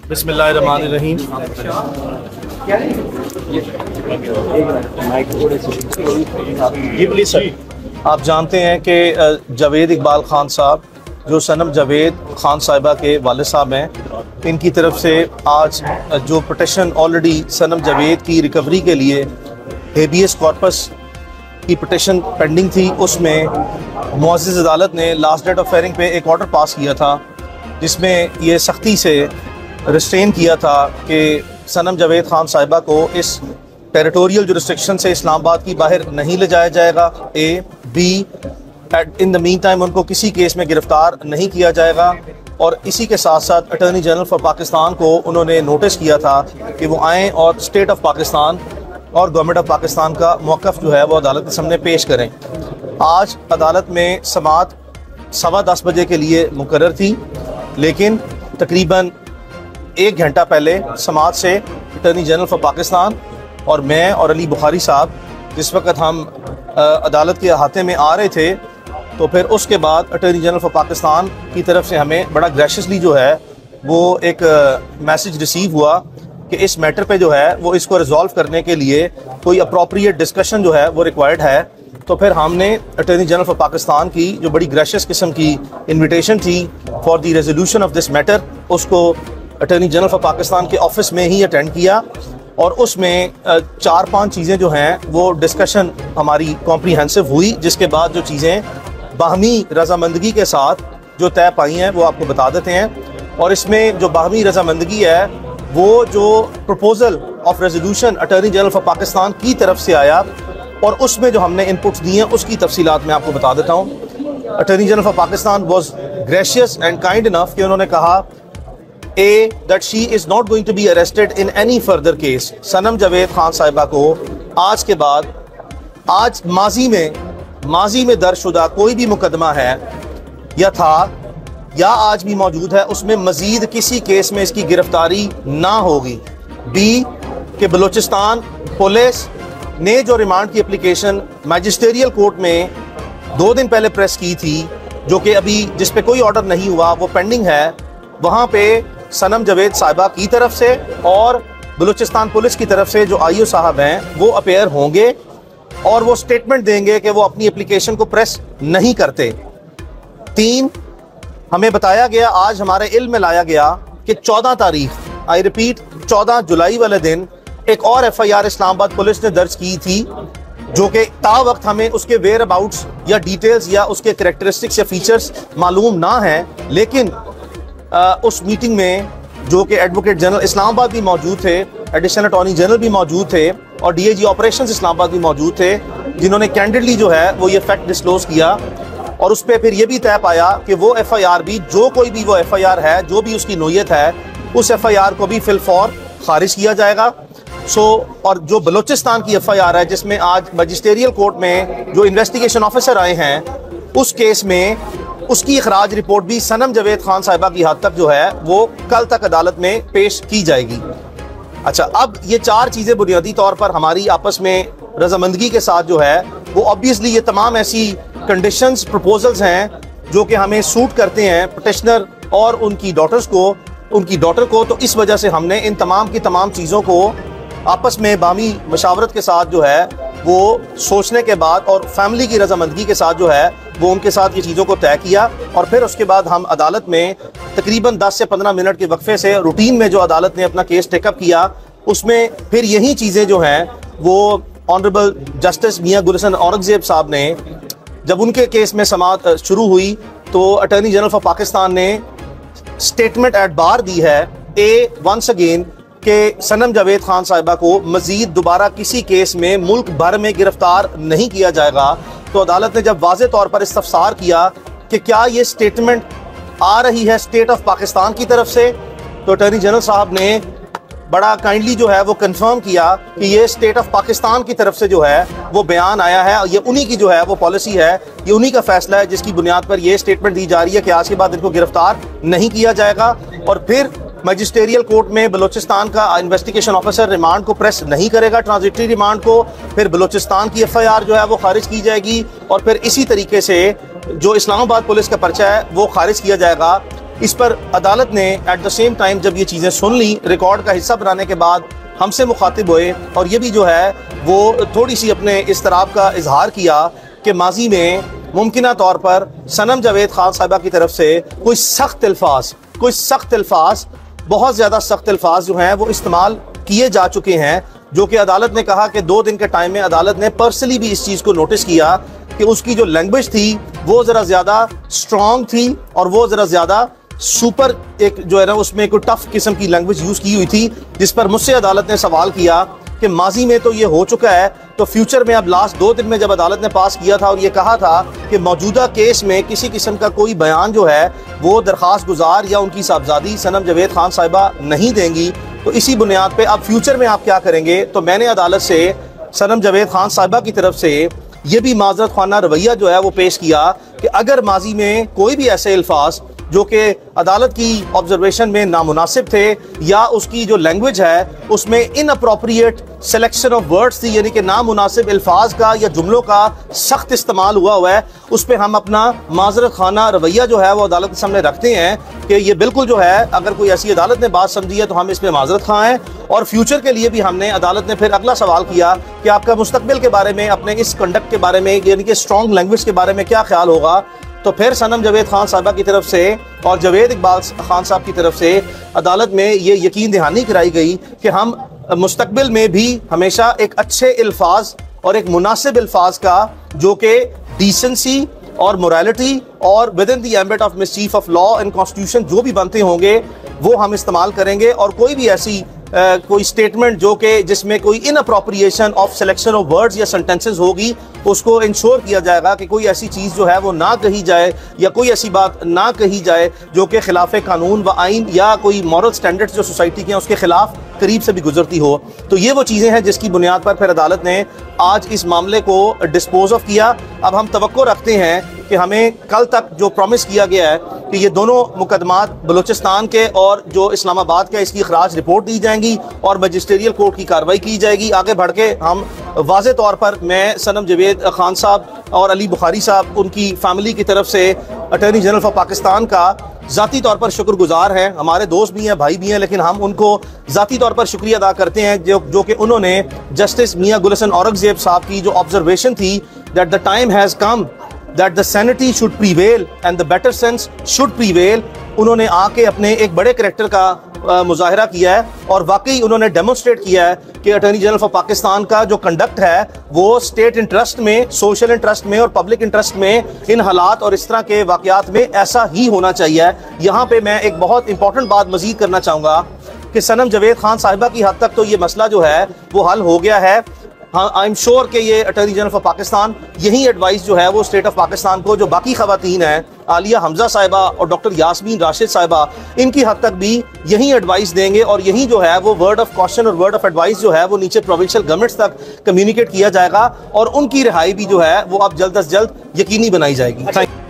बिस्मिल्लाहिर्रहमानिर्रहीम। जी please sir. आप जानते हैं कि जावेद इकबाल ख़ान साहब जो सनम जावेद ख़ान साहिबा के वालिद साहब हैं, इनकी तरफ से आज जो पिटिशन ऑलरेडी सनम जावेद की रिकवरी के लिए हेबियस कॉर्पस की पिटिशन पेंडिंग थी, उसमें मुअज़्ज़िज़ अदालत ने लास्ट डेट ऑफ फेयरिंग पे एक ऑर्डर पास किया था जिसमें ये सख्ती से रिस्ट्रेन किया था कि सनम जावेद ख़ान साहिबा को इस टेरिटोरियल जुरिस्डिक्शन से इस्लामाबाद की बाहर नहीं ले जाया जाएगा। A be in the mean time उनको किसी केस में गिरफ़्तार नहीं किया जाएगा। और इसी के साथ साथ अटॉर्नी जनरल फॉर पाकिस्तान को उन्होंने नोटिस किया था कि वो आएँ और स्टेट ऑफ पाकिस्तान और गवर्नमेंट ऑफ पाकिस्तान का मौक़िफ़ जो है वो अदालत के सामने पेश करें। आज अदालत में समाअत 10:15 बजे के लिए मुकर्रर थी, लेकिन तकरीबन 1 घंटा पहले समाअत से अटॉर्नी जनरल फॉर पाकिस्तान और मैं और अली बुखारी साहब जिस वक्त हम अदालत के अहाते में आ रहे थे, तो फिर उसके बाद अटॉर्नी जनरल फॉर पाकिस्तान की तरफ से हमें बड़ा ग्रेशियसली जो है वो एक मैसेज रिसीव हुआ कि इस मैटर पे जो है वो इसको रिजॉल्व करने के लिए कोई अप्रोप्रिएट डिस्कशन जो है वो रिक्वायर्ड है। तो फिर हमने अटॉर्नी जनरल फॉर पाकिस्तान की जो बड़ी ग्रेशियस किस्म की इन्विटेशन थी for the resolution of this matter, उसको अटॉर्नी जनरल फॉर पाकिस्तान के ऑफिस में ही अटेंड किया और उसमें 4-5 चीज़ें जो हैं वो डिस्कशन हमारी कॉम्प्रीहेंसिव हुई, जिसके बाद जो चीज़ें बाहमी रजामंदगी के साथ जो तय पाई हैं वो आपको बता देते हैं। और इसमें जो बाहमी रजामंदगी है वो जो proposal of resolution attorney general for Pakistan की तरफ से आया और उसमें जो हमने इनपुट्स दिए हैं उसकी तफसीलात मैं आपको बता देता हूँ। Attorney general for Pakistan was gracious and kind enough कि उन्होंने कहा that she is not going to be arrested in any further case। सनम जावेद खान साहिबा को आज के बाद आज माजी में दर्जशुदा कोई भी मुकदमा है या था या आज भी मौजूद है, उसमें मजीद किसी केस में इसकी गिरफ्तारी ना होगी। बी कि बलूचिस्तान पुलिस ने जो रिमांड की एप्लीकेशन मैजिस्ट्रियल कोर्ट में 2 दिन पहले प्रेस की थी, जो कि अभी जिस पे कोई ऑर्डर नहीं हुआ, वो पेंडिंग है, वहाँ पे सनम जावेद साहिबा की तरफ से और बलूचिस्तान पुलिस की तरफ से जो आईओ साहब हैं वो अपेयर होंगे और वो स्टेटमेंट देंगे कि वो अपनी एप्लीकेशन को प्रेस नहीं करते। 3 हमें बताया गया, आज हमारे इल्म में लाया गया कि 14 तारीख, आई रिपीट 14 जुलाई वाले दिन एक और FIR इस्लामाबाद पुलिस ने दर्ज की थी, जो कि ता वक्त हमें उसके वेयर अबाउट्स या डिटेल्स या उसके करैक्टरिस्टिक्स या फीचर्स मालूम ना हैं, लेकिन उस मीटिंग में जो कि एडवोकेट जनरल इस्लामाबाद भी मौजूद थे, एडिशनल अटॉर्नी जनरल भी मौजूद थे और DIG ऑपरेशंस इस्लामाबाद भी मौजूद थे, जिन्होंने कैंडिडली जो है वो ये फैक्ट डिस्क्लोज किया और उस पर फिर ये भी तय पाया कि वो FIR भी, जो कोई भी वो FIR है, जो भी उसकी नोयत है, उस FIR को भी फिलफौर खारिज किया जाएगा। और जो बलूचिस्तान की FIR है जिसमें आज मजिस्ट्रियल कोर्ट में जो इन्वेस्टिगेशन ऑफिसर आए हैं, उस केस में उसकी इखराज रिपोर्ट भी सनम जावेद खान साहिबा की हद तक जो है वो कल तक अदालत में पेश की जाएगी। अच्छा, अब ये 4 चीज़ें बुनियादी तौर पर हमारी आपस में रजामंदगी के साथ जो है वो ऑब्वियसली ये तमाम ऐसी कंडीशंस प्रपोजल्स हैं जो कि हमें सूट करते हैं पिटिशनर और उनकी डॉटर को, तो इस वजह से हमने इन तमाम की तमाम चीज़ों को आपस में बामी मशावरत के साथ जो है वो सोचने के बाद और फैमिली की रजामंदगी के साथ जो है वो उनके साथ ये चीज़ों को तय किया और फिर उसके बाद हम अदालत में तकरीबन 10 से 15 मिनट के वक्फे से रूटीन में जो अदालत ने अपना केस टेकअप किया, उसमें फिर यही चीज़ें जो हैं वो ऑनरेबल जस्टिस मियां गुलशन औरंगजेब साहब ने जब उनके केस में समाअत शुरू हुई तो अटॉर्नी जनरल फॉर पाकिस्तान ने स्टेटमेंट एट बार दी है वंस अगेन कि सनम जावेद खान साहिबा को मजीद दोबारा किसी केस में मुल्क भर में गिरफ्तार नहीं किया जाएगा। तो अदालत ने जब वाज़े तौर पर इस्तफसार किया कि क्या ये स्टेटमेंट आ रही है स्टेट ऑफ पाकिस्तान की तरफ से, तो अटॉर्नी जनरल साहब ने बड़ा काइंडली जो है वो कंफर्म किया कि ये स्टेट ऑफ पाकिस्तान की तरफ से जो है वो बयान आया है और ये उन्हीं की जो है वो पॉलिसी है, ये उन्हीं का फैसला है जिसकी बुनियाद पर ये स्टेटमेंट दी जा रही है कि आज के बाद इनको गिरफ्तार नहीं किया जाएगा। और फिर मजिस्ट्रियल कोर्ट में बलूचिस्तान का इन्वेस्टिगेशन ऑफिसर रिमांड को प्रेस नहीं करेगा, ट्रांजिटरी रिमांड को, फिर बलूचिस्तान की FIR जो है वो खारिज की जाएगी और फिर इसी तरीके से जो इस्लामाबाद पुलिस का पर्चा है वो खारिज किया जाएगा। इस पर अदालत ने एट द सेम टाइम जब ये चीज़ें सुन ली, रिकॉर्ड का हिस्सा बनाने के बाद हमसे मुखातिब हुए और ये भी जो है वो थोड़ी सी अपने इस्तराब का इजहार किया कि माजी में मुमकिना तौर पर सनम जावेद खान साहिबा की तरफ से कोई सख्त अल्फाज बहुत ज़्यादा सख्त अल्फाज जो हैं वो इस्तेमाल किए जा चुके हैं, जो कि अदालत ने कहा कि 2 दिन के टाइम में अदालत ने पर्सनली भी इस चीज़ को नोटिस किया कि उसकी जो लैंग्वेज थी वो ज़रा ज़्यादा स्ट्रॉन्ग थी और वो ज़रा ज़्यादा सुपर एक जो है ना उसमें कोई टफ किस्म की लैंग्वेज यूज़ की हुई थी, जिस पर मुझसे अदालत ने सवाल किया कि माजी में तो ये हो चुका है, तो फ्यूचर में अब लास्ट 2 दिन में जब अदालत ने पास किया था और ये कहा था कि मौजूदा केस में किसी किस्म का कोई बयान जो है वो दरख्वास्त गुजार या उनकी साहबजादी सनम जावेद खान साहिबा नहीं देंगी, तो इसी बुनियाद पे अब फ्यूचर में आप क्या करेंगे। तो मैंने अदालत से सनम जावेद खान साहिबा की तरफ से ये भी माजरत खाना रवैया जो है वो पेश किया कि अगर माजी में कोई भी ऐसे अल्फाज जो कि अदालत की ऑब्जर्वेशन में नामुनासिब थे या उसकी जो लैंग्वेज है उसमें इनअप्रोप्रिएट सिलेक्शन ऑफ वर्ड्स थी, यानी कि नामुनासिब अल्फाज का या जुमलों का सख्त इस्तेमाल हुआ है, उस पर हम अपना माजरत खाना रवैया जो है वो अदालत के सामने रखते हैं कि ये बिल्कुल जो है अगर कोई ऐसी अदालत ने बात समझी है तो हम इस पर माजरत खां हैं। और फ्यूचर के लिए भी हमने अदालत ने फिर अगला सवाल किया कि आपका मुस्तकबिल के बारे में, अपने इस कंडक्ट के बारे में, यानी कि स्ट्रॉन्ग लैंग्वेज के बारे में क्या ख्याल होगा। तो फिर सनम जावेद खान साहिबा की तरफ से और जावेद इकबाल खान साहब की तरफ से अदालत में ये यकीन दहानी कराई गई कि हम मुस्तकबिल में भी हमेशा एक अच्छे अल्फाज और एक मुनासिब अल्फाज का जो कि डिसेंसी और मोरालिटी और with in the ambit of mischief of law and constitution जो भी बनते होंगे वो हम इस्तेमाल करेंगे, और कोई भी ऐसी कोई स्टेटमेंट जो कि जिसमें कोई इनअप्रोप्रिएशन ऑफ सिलेक्शन ऑफ वर्ड्स या सेंटेंसेस होगी उसको इंश्योर किया जाएगा कि कोई ऐसी चीज़ जो है वो ना कही जाए या कोई ऐसी बात ना कही जाए जो कि खिलाफ कानून व आइन या कोई मॉरल स्टैंडर्ड्स जो सोसाइटी के हैं उसके खिलाफ करीब से भी गुजरती हो। तो ये वो चीज़ें हैं जिसकी बुनियाद पर फिर अदालत ने आज इस मामले को डिस्पोज ऑफ किया। अब हम तवक्को रखते हैं कि हमें कल तक जो प्रॉमिस किया गया है कि ये दोनों मुकदमात बलूचिस्तान के और जो इस्लामाबाद के इसकी खराज रिपोर्ट दी जाएंगी और मजिस्ट्रियल कोर्ट की कार्रवाई की जाएगी। आगे बढ़ के हम वाज़े तौर पर मैं सनम जावेद खान साहब और अली बुखारी साहब उनकी फैमिली की तरफ से अटॉर्नी जनरल फॉर पाकिस्तान का ज़ाती तौर पर शुक्रगुजार हैं। हमारे दोस्त भी हैं, भाई भी हैं, लेकिन हम उनको ज़ाती तौर पर शुक्रिया अदा करते हैं जो कि उन्होंने जस्टिस मियां गुल हसन औरंगज़ेब साहब की जो ऑब्जर्वेशन थी that the time has come that the sanity should prevail and the better sense should prevail, उन्होंने आके अपने एक बड़े करैक्टर का मुजाहिरा किया है और वाकई उन्होंने डेमोन्स्ट्रेट किया है कि अटॉर्नी जनरल फॉर पाकिस्तान का जो कंडक्ट है वो स्टेट इंटरेस्ट में, सोशल इंटरेस्ट में और पब्लिक इंटरेस्ट में इन हालात और इस तरह के वाकयात में ऐसा ही होना चाहिए। यहाँ पे मैं एक बहुत इंपॉर्टेंट बात मजीद करना चाहूँगा कि सनम जावेद खान साहिबा की हद तक तो ये मसला जो है वो हल हो गया है। हाँ, आई एम श्योर कि ये अटॉर्नी जनरल फॉर पाकिस्तान यही एडवाइस जो है वो स्टेट ऑफ पाकिस्तान को, जो बाकी खवातीन हैं आलिया हमजा साहिबा और डॉक्टर यास्मीन राशिद साहिबा, इनकी हद तक भी यही एडवाइस देंगे और यही जो है वो वर्ड ऑफ कॉशन और वर्ड ऑफ एडवाइस जो है वो नीचे प्रोविंशियल गवर्नमेंट्स तक कम्युनिकेट किया जाएगा और उनकी रिहाई भी जो है वो अब जल्द अज जल्द यकीनी बनाई जाएगी। Thank you.